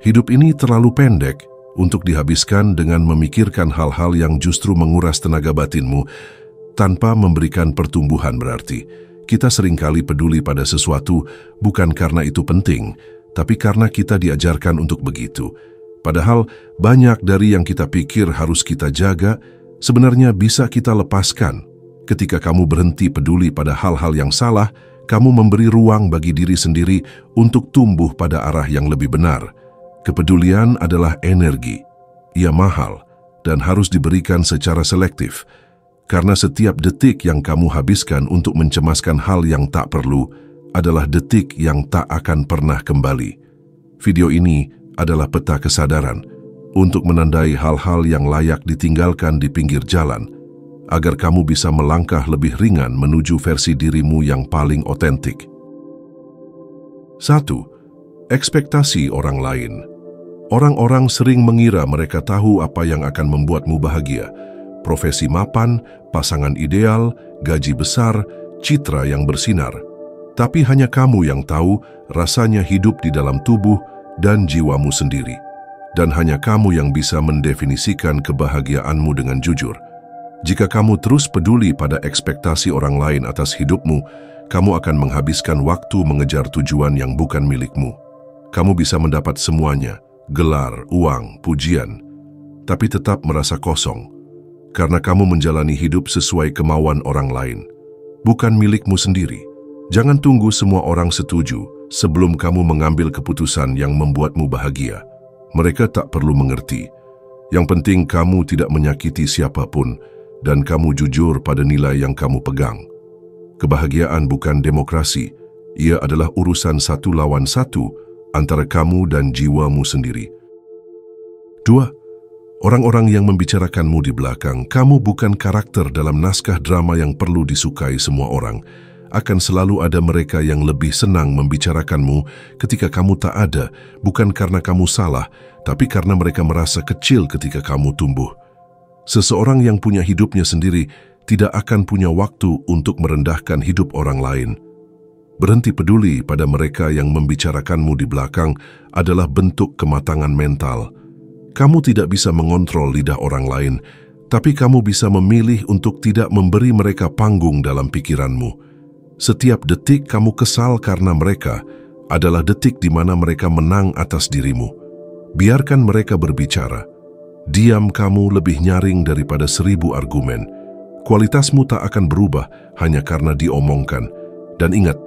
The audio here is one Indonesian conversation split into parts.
Hidup ini terlalu pendek untuk dihabiskan dengan memikirkan hal-hal yang justru menguras tenaga batinmu tanpa memberikan pertumbuhan berarti. Kita seringkali peduli pada sesuatu bukan karena itu penting, tapi karena kita diajarkan untuk begitu. Padahal banyak dari yang kita pikir harus kita jaga, sebenarnya bisa kita lepaskan. Ketika kamu berhenti peduli pada hal-hal yang salah, kamu memberi ruang bagi diri sendiri untuk tumbuh pada arah yang lebih benar. Kepedulian adalah energi. Ia mahal dan harus diberikan secara selektif. Karena setiap detik yang kamu habiskan untuk mencemaskan hal yang tak perlu adalah detik yang tak akan pernah kembali. Video ini adalah peta kesadaran untuk menandai hal-hal yang layak ditinggalkan di pinggir jalan, agar kamu bisa melangkah lebih ringan menuju versi dirimu yang paling otentik. 1. Ekspektasi orang lain. Orang-orang sering mengira mereka tahu apa yang akan membuatmu bahagia. Profesi mapan, pasangan ideal, gaji besar, citra yang bersinar. Tapi hanya kamu yang tahu rasanya hidup di dalam tubuh dan jiwamu sendiri. Dan hanya kamu yang bisa mendefinisikan kebahagiaanmu dengan jujur. Jika kamu terus peduli pada ekspektasi orang lain atas hidupmu, kamu akan menghabiskan waktu mengejar tujuan yang bukan milikmu. Kamu bisa mendapat semuanya, gelar, uang, pujian, tapi tetap merasa kosong. Karena kamu menjalani hidup sesuai kemauan orang lain, bukan milikmu sendiri. Jangan tunggu semua orang setuju sebelum kamu mengambil keputusan yang membuatmu bahagia. Mereka tak perlu mengerti. Yang penting kamu tidak menyakiti siapapun dan kamu jujur pada nilai yang kamu pegang. Kebahagiaan bukan demokrasi, ia adalah urusan satu lawan satu antara kamu dan jiwamu sendiri. 2. Orang-orang yang membicarakanmu di belakang, kamu bukan karakter dalam naskah drama yang perlu disukai semua orang. Akan selalu ada mereka yang lebih senang membicarakanmu ketika kamu tak ada, bukan karena kamu salah, tapi karena mereka merasa kecil ketika kamu tumbuh. Seseorang yang punya hidupnya sendiri tidak akan punya waktu untuk merendahkan hidup orang lain. Berhenti peduli pada mereka yang membicarakanmu di belakang adalah bentuk kematangan mental. Kamu tidak bisa mengontrol lidah orang lain, tapi kamu bisa memilih untuk tidak memberi mereka panggung dalam pikiranmu. Setiap detik kamu kesal karena mereka adalah detik di mana mereka menang atas dirimu. Biarkan mereka berbicara. Diam kamu lebih nyaring daripada 1000 argumen. Kualitasmu tak akan berubah hanya karena diomongkan. Dan ingat,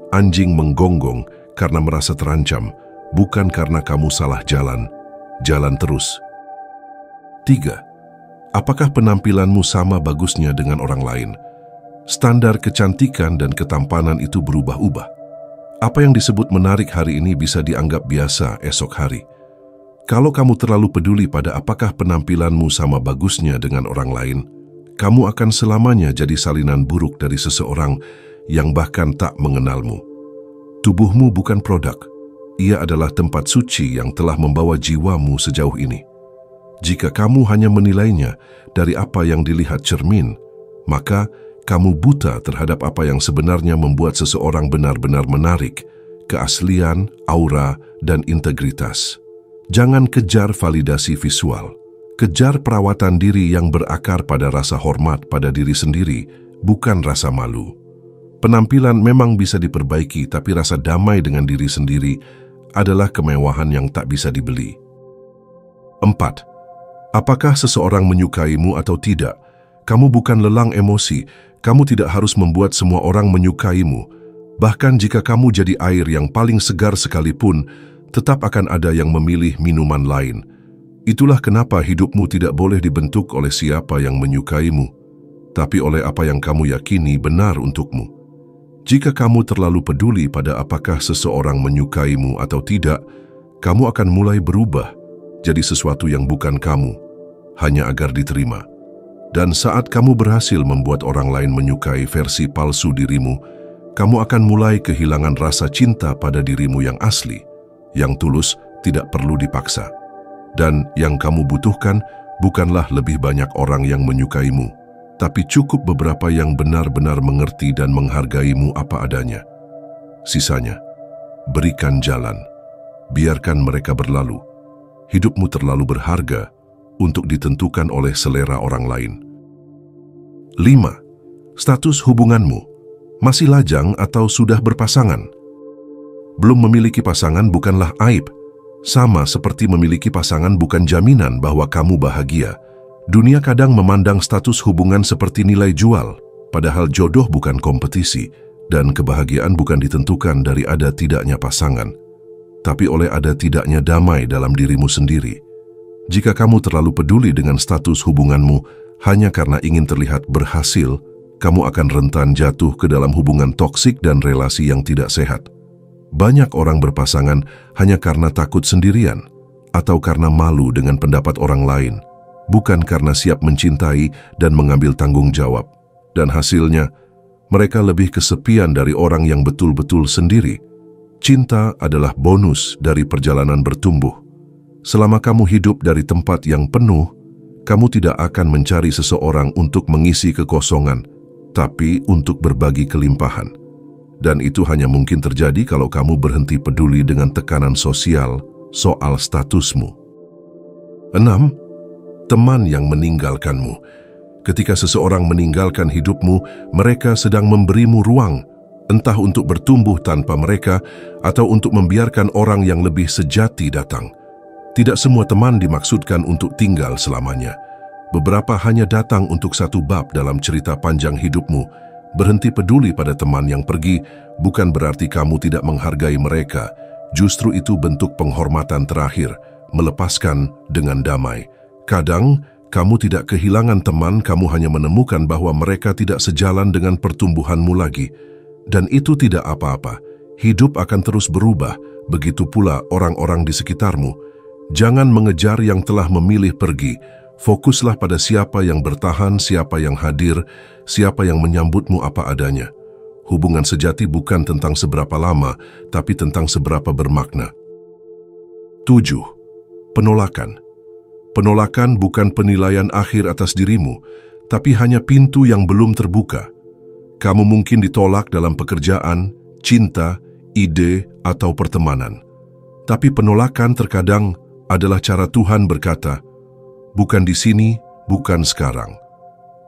anjing menggonggong karena merasa terancam, bukan karena kamu salah jalan. Jalan terus. 3. Apakah penampilanmu sama bagusnya dengan orang lain? Standar kecantikan dan ketampanan itu berubah-ubah. Apa yang disebut menarik hari ini bisa dianggap biasa esok hari. Kalau kamu terlalu peduli pada apakah penampilanmu sama bagusnya dengan orang lain, kamu akan selamanya jadi salinan buruk dari seseorang yang bahkan tak mengenalmu. Tubuhmu bukan produk. Ia adalah tempat suci yang telah membawa jiwamu sejauh ini. Jika kamu hanya menilainya dari apa yang dilihat cermin, maka kamu buta terhadap apa yang sebenarnya membuat seseorang benar-benar menarik, keaslian, aura, dan integritas. Jangan kejar validasi visual. Kejar perawatan diri yang berakar pada rasa hormat pada diri sendiri, bukan rasa malu. Penampilan memang bisa diperbaiki, tapi rasa damai dengan diri sendiri adalah kemewahan yang tak bisa dibeli. 4. Apakah seseorang menyukaimu atau tidak? Kamu bukan lelang emosi. Kamu tidak harus membuat semua orang menyukaimu. Bahkan jika kamu jadi air yang paling segar sekalipun, tetap akan ada yang memilih minuman lain. Itulah kenapa hidupmu tidak boleh dibentuk oleh siapa yang menyukaimu, tapi oleh apa yang kamu yakini benar untukmu. Jika kamu terlalu peduli pada apakah seseorang menyukaimu atau tidak, kamu akan mulai berubah jadi sesuatu yang bukan kamu, hanya agar diterima. Dan saat kamu berhasil membuat orang lain menyukai versi palsu dirimu, kamu akan mulai kehilangan rasa cinta pada dirimu yang asli, yang tulus, tidak perlu dipaksa. Dan yang kamu butuhkan bukanlah lebih banyak orang yang menyukaimu, tapi cukup beberapa yang benar-benar mengerti dan menghargaimu apa adanya. Sisanya, berikan jalan. Biarkan mereka berlalu. hidupmu terlalu berharga untuk ditentukan oleh selera orang lain. 5. Status hubunganmu masih lajang atau sudah berpasangan? Belum memiliki pasangan bukanlah aib. Sama seperti memiliki pasangan bukan jaminan bahwa kamu bahagia. Dunia kadang memandang status hubungan seperti nilai jual, padahal jodoh bukan kompetisi, dan kebahagiaan bukan ditentukan dari ada tidaknya pasangan, tapi oleh ada tidaknya damai dalam dirimu sendiri. Jika kamu terlalu peduli dengan status hubunganmu hanya karena ingin terlihat berhasil, kamu akan rentan jatuh ke dalam hubungan toksik dan relasi yang tidak sehat. Banyak orang berpasangan hanya karena takut sendirian atau karena malu dengan pendapat orang lain, bukan karena siap mencintai dan mengambil tanggung jawab. Dan hasilnya, mereka lebih kesepian dari orang yang betul-betul sendiri. Cinta adalah bonus dari perjalanan bertumbuh. Selama kamu hidup dari tempat yang penuh, kamu tidak akan mencari seseorang untuk mengisi kekosongan, tapi untuk berbagi kelimpahan. Dan itu hanya mungkin terjadi kalau kamu berhenti peduli dengan tekanan sosial soal statusmu. 6. Teman yang meninggalkanmu. Ketika seseorang meninggalkan hidupmu, mereka sedang memberimu ruang, entah untuk bertumbuh tanpa mereka atau untuk membiarkan orang yang lebih sejati datang. Tidak semua teman dimaksudkan untuk tinggal selamanya. Beberapa hanya datang untuk satu bab dalam cerita panjang hidupmu. Berhenti peduli pada teman yang pergi bukan berarti kamu tidak menghargai mereka. Justru itu bentuk penghormatan terakhir, melepaskan dengan damai. Kadang, kamu tidak kehilangan teman, kamu hanya menemukan bahwa mereka tidak sejalan dengan pertumbuhanmu lagi. Dan itu tidak apa-apa. Hidup akan terus berubah, begitu pula orang-orang di sekitarmu. Jangan mengejar yang telah memilih pergi. Fokuslah pada siapa yang bertahan, siapa yang hadir, siapa yang menyambutmu apa adanya. Hubungan sejati bukan tentang seberapa lama, tapi tentang seberapa bermakna. 7. Penolakan. Penolakan bukan penilaian akhir atas dirimu, tapi hanya pintu yang belum terbuka. Kamu mungkin ditolak dalam pekerjaan, cinta, ide, atau pertemanan. Tapi penolakan terkadang adalah cara Tuhan berkata, bukan di sini, bukan sekarang.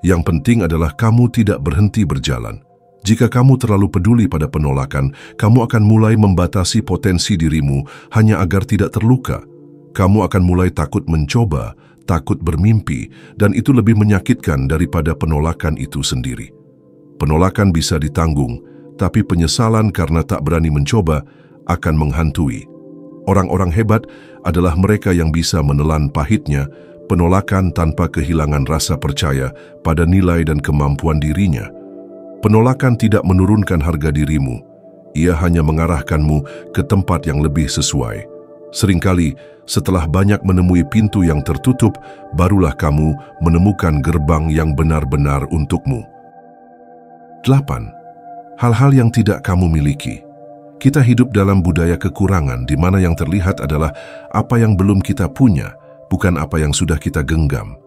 Yang penting adalah kamu tidak berhenti berjalan. Jika kamu terlalu peduli pada penolakan, kamu akan mulai membatasi potensi dirimu hanya agar tidak terluka. Kamu akan mulai takut mencoba, takut bermimpi, dan itu lebih menyakitkan daripada penolakan itu sendiri. Penolakan bisa ditanggung, tapi penyesalan karena tak berani mencoba akan menghantui. Orang-orang hebat adalah mereka yang bisa menelan pahitnya penolakan tanpa kehilangan rasa percaya pada nilai dan kemampuan dirinya. Penolakan tidak menurunkan harga dirimu, ia hanya mengarahkanmu ke tempat yang lebih sesuai. Seringkali, setelah banyak menemui pintu yang tertutup, barulah kamu menemukan gerbang yang benar-benar untukmu. 8. Hal-hal yang tidak kamu miliki. Kita hidup dalam budaya kekurangan di mana yang terlihat adalah apa yang belum kita punya, bukan apa yang sudah kita genggam.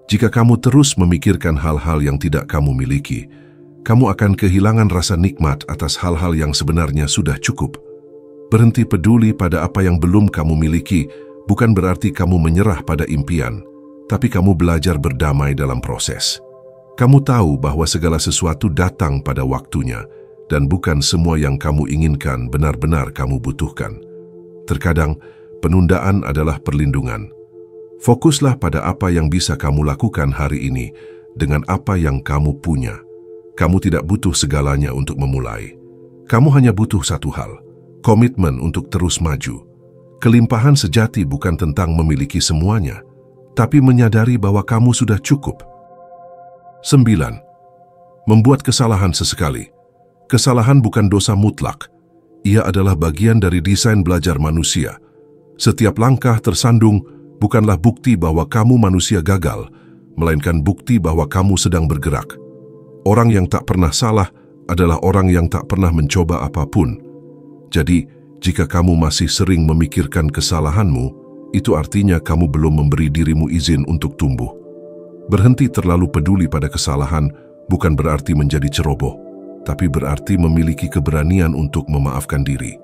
Jika kamu terus memikirkan hal-hal yang tidak kamu miliki, kamu akan kehilangan rasa nikmat atas hal-hal yang sebenarnya sudah cukup. Berhenti peduli pada apa yang belum kamu miliki bukan berarti kamu menyerah pada impian, tapi kamu belajar berdamai dalam proses. Kamu tahu bahwa segala sesuatu datang pada waktunya, dan bukan semua yang kamu inginkan benar-benar kamu butuhkan. Terkadang, penundaan adalah perlindungan. Fokuslah pada apa yang bisa kamu lakukan hari ini dengan apa yang kamu punya. Kamu tidak butuh segalanya untuk memulai. Kamu hanya butuh satu hal, komitmen untuk terus maju. Kelimpahan sejati bukan tentang memiliki semuanya, tapi menyadari bahwa kamu sudah cukup. 9. Membuat kesalahan sesekali. Kesalahan bukan dosa mutlak. Ia adalah bagian dari desain belajar manusia. Setiap langkah tersandung bukanlah bukti bahwa kamu manusia gagal, melainkan bukti bahwa kamu sedang bergerak. Orang yang tak pernah salah adalah orang yang tak pernah mencoba apapun. Jadi, jika kamu masih sering memikirkan kesalahanmu, itu artinya kamu belum memberi dirimu izin untuk tumbuh. Berhenti terlalu peduli pada kesalahan bukan berarti menjadi ceroboh, tapi berarti memiliki keberanian untuk memaafkan diri.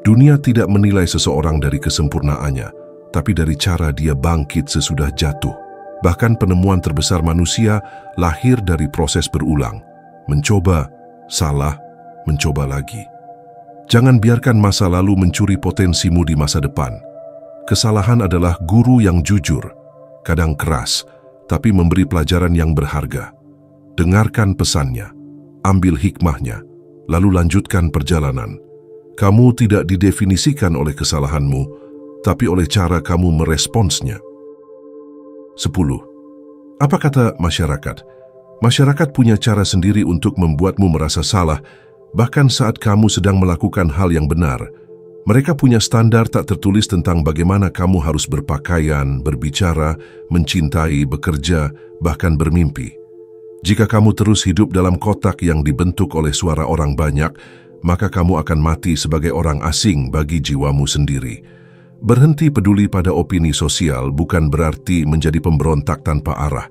Dunia tidak menilai seseorang dari kesempurnaannya, tapi dari cara dia bangkit sesudah jatuh. Bahkan penemuan terbesar manusia lahir dari proses berulang. Mencoba, salah, mencoba lagi. Jangan biarkan masa lalu mencuri potensimu di masa depan. Kesalahan adalah guru yang jujur, kadang keras, tapi memberi pelajaran yang berharga. Dengarkan pesannya, ambil hikmahnya, lalu lanjutkan perjalanan. Kamu tidak didefinisikan oleh kesalahanmu, tapi oleh cara kamu meresponsnya. 10. Apa kata masyarakat? Masyarakat punya cara sendiri untuk membuatmu merasa salah, bahkan saat kamu sedang melakukan hal yang benar. Mereka punya standar tak tertulis tentang bagaimana kamu harus berpakaian, berbicara, mencintai, bekerja, bahkan bermimpi. Jika kamu terus hidup dalam kotak yang dibentuk oleh suara orang banyak, maka kamu akan mati sebagai orang asing bagi jiwamu sendiri. Berhenti peduli pada opini sosial bukan berarti menjadi pemberontak tanpa arah.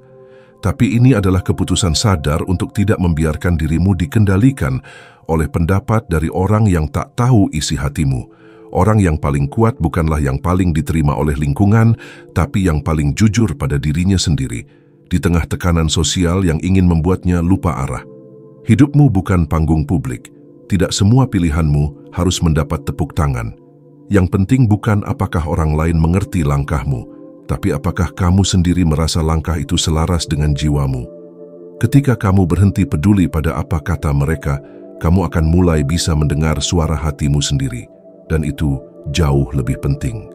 Tapi ini adalah keputusan sadar untuk tidak membiarkan dirimu dikendalikan oleh pendapat dari orang yang tak tahu isi hatimu. Orang yang paling kuat bukanlah yang paling diterima oleh lingkungan, tapi yang paling jujur pada dirinya sendiri, di tengah tekanan sosial yang ingin membuatnya lupa arah. Hidupmu bukan panggung publik. Tidak semua pilihanmu harus mendapat tepuk tangan. Yang penting bukan apakah orang lain mengerti langkahmu, tapi apakah kamu sendiri merasa langkah itu selaras dengan jiwamu. Ketika kamu berhenti peduli pada apa kata mereka, kamu akan mulai bisa mendengar suara hatimu sendiri, dan itu jauh lebih penting.